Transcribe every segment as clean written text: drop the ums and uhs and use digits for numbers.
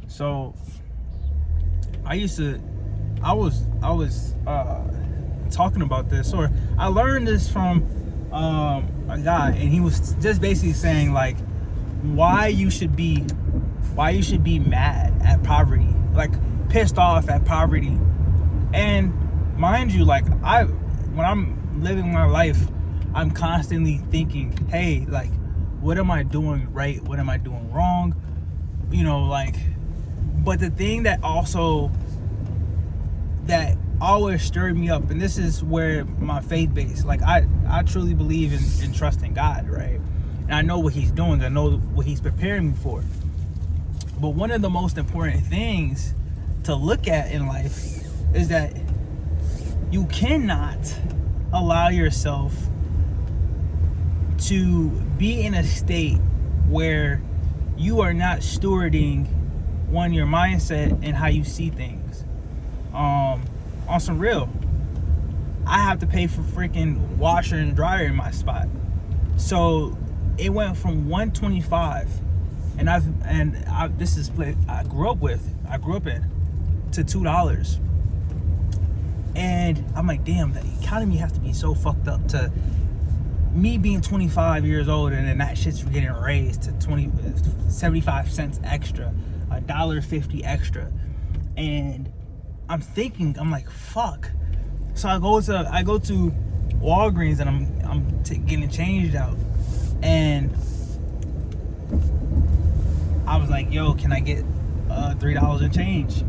So I was talking about this, or I learned this from a guy, and he was just basically saying like why you should be mad at poverty, like pissed off at poverty. And mind you, like when I'm living my life, I'm constantly thinking, hey, like, what am I doing right? What am I doing wrong? Like, but the thing that always stirred me up, and this is where my faith base, like I truly believe in trusting God, right? And I know what he's doing, I know what he's preparing me for. But one of the most important things to look at in life is that you cannot allow yourself to be in a state where you are not stewarding your mindset and how you see things. On some real, I have to pay for freaking washer and dryer in my spot, so it went from $125, and this is what I grew up in, to $2. And I'm like, damn, the economy has to be so fucked up to me being 25 years old, and then that shit's getting raised to 75 cents extra, $1.50 extra. And I'm like, fuck. So I go to Walgreens, and I'm getting changed out, and I was like, yo, can I get $3 in change?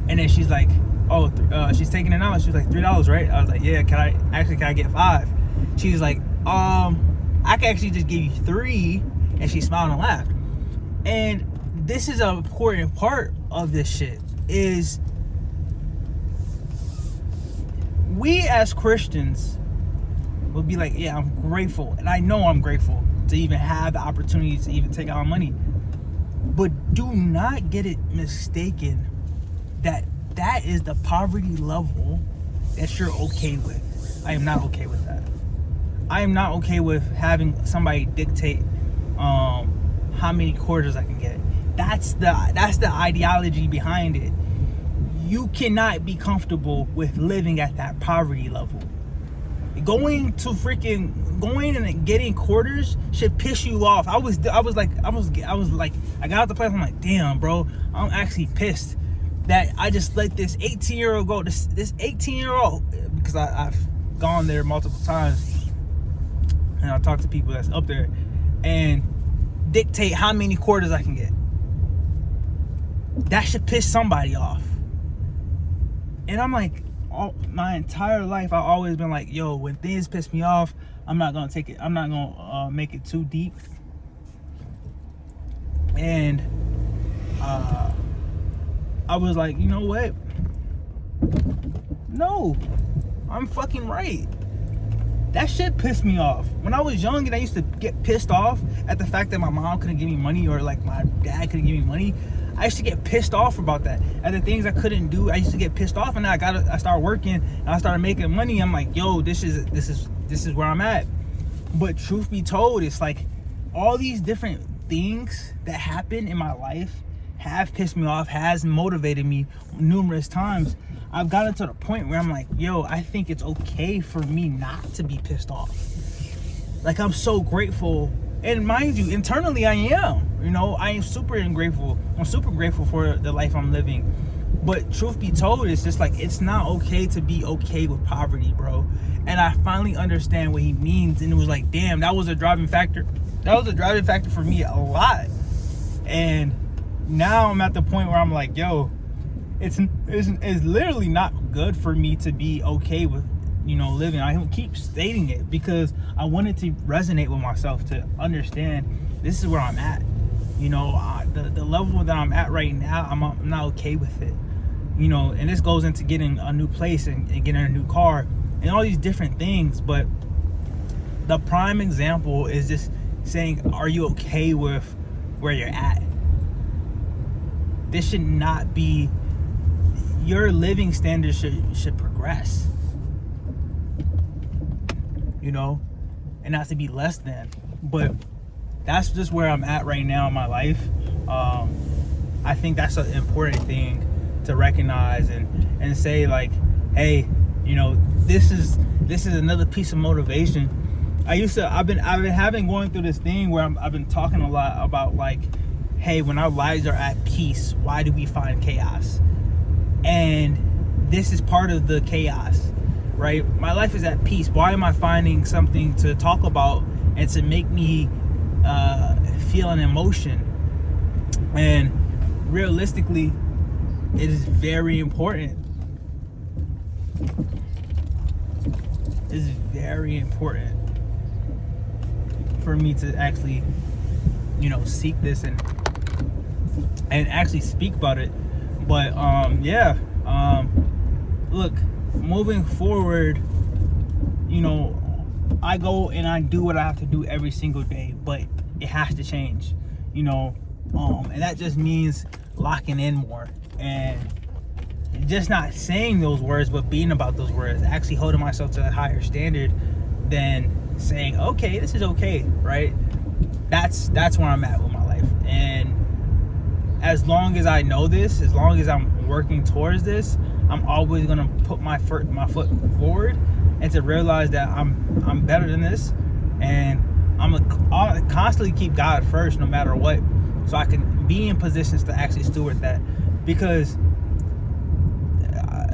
And then she's like, she's taking it out. She was like, $3, right? I was like, yeah. Can I get 5? She was like, I can actually just give you 3. And she smiled and laughed. And this is an important part of this shit, is we as Christians will be like, yeah, I'm grateful, and I know I'm grateful to even have the opportunity to even take out money. But do not get it mistaken that is the poverty level that you're okay with. I am not okay with that. I am not okay with having somebody dictate how many quarters I can get. That's the ideology behind it. You cannot be comfortable with living at that poverty level. Going and getting quarters should piss you off. I was like, I got out the place. I'm like, damn, bro, I'm actually pissed that I just let this 18-year-old go. This 18-year-old, because I've gone there multiple times, and I talk to people that's up there, and dictate how many quarters I can get. That should piss somebody off. And I'm like, my entire life I've always been like, yo, when things piss me off, I'm not gonna take it. I'm not gonna make it too deep. And I was like, you know what? No, I'm fucking right. That shit pissed me off. When I was young and I used to get pissed off at the fact that my mom couldn't give me money, or like my dad couldn't give me money, I used to get pissed off about that. And the things I couldn't do, I used to get pissed off. And then I started working, and I started making money. I'm like, yo, this is where I'm at. But truth be told, it's like all these different things that happen in my life have pissed me off, has motivated me numerous times. I've gotten to the point where I'm like, yo, I think it's okay for me not to be pissed off. Like, I'm so grateful. And mind you, internally I am. I am super grateful. I'm super grateful for the life I'm living. But truth be told, it's just like, it's not okay to be okay with poverty, bro. And I finally understand what he means. And it was like, damn, that was a driving factor. That was a driving factor for me a lot. And now I'm at the point where I'm like, yo, it's literally not good for me to be okay with, living. I keep stating it because I wanted to resonate with myself, to understand this is where I'm at. The level that I'm at right now, I'm not okay with it. And this goes into getting a new place and getting a new car and all these different things. But the prime example is just saying, are you okay with where you're at? This should not be, your living standards should progress, and not to be less than. But that's just where I'm at right now in my life. I think that's an important thing to recognize and say, like, hey, you know, this is another piece of motivation. I've been going through this thing where I've been talking a lot about, like, hey, when our lives are at peace, why do we find chaos? And this is part of the chaos, right? My life is at peace. Why am I finding something to talk about and to make me feel an emotion? And realistically, it is very important. It's very important for me to actually, you know, seek this and actually speak about it. But look, moving forward, you know, I go and I do what I have to do every single day, but it has to change, you know, and that just means locking in more and just not saying those words, but being about those words, actually holding myself to a higher standard than saying, okay, this is okay, right? That's where I'm at with my life. And as long as I know this, as long as I'm working towards this, I'm always gonna put my foot forward and to realize that I'm better than this, and I'll constantly keep God first no matter what, so I can be in positions to actually steward that, because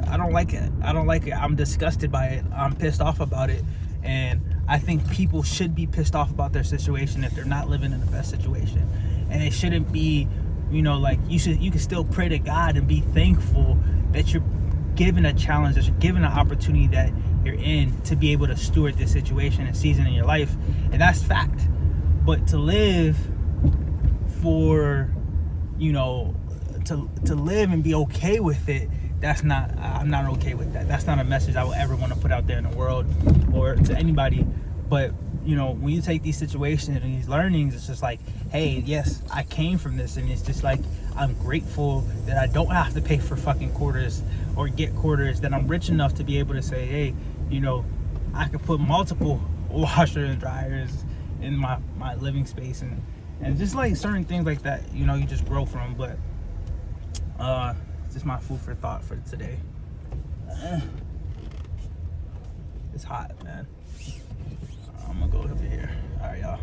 I don't like it. I'm disgusted by it. I'm pissed off about it, and I think people should be pissed off about their situation if they're not living in the best situation. And it shouldn't be, you know, like, you can still pray to God and be thankful that you're given a challenge, that you're given an opportunity that you're in to be able to steward this situation and season in your life, and that's fact. But to live for, you know, to live and be okay with it, I'm not okay with that. That's not a message I would ever want to put out there in the world or to anybody. But, you know, when you take these situations and these learnings, it's just like, hey, yes, I came from this, and it's just like, I'm grateful that I don't have to pay for fucking quarters or get quarters, that I'm rich enough to be able to say, hey, you know, I could put multiple washer and dryers in my living space, and just like certain things like that, you know, you just grow from. But just my food for thought for today. It's hot, man. I'm gonna go over here. All right, y'all.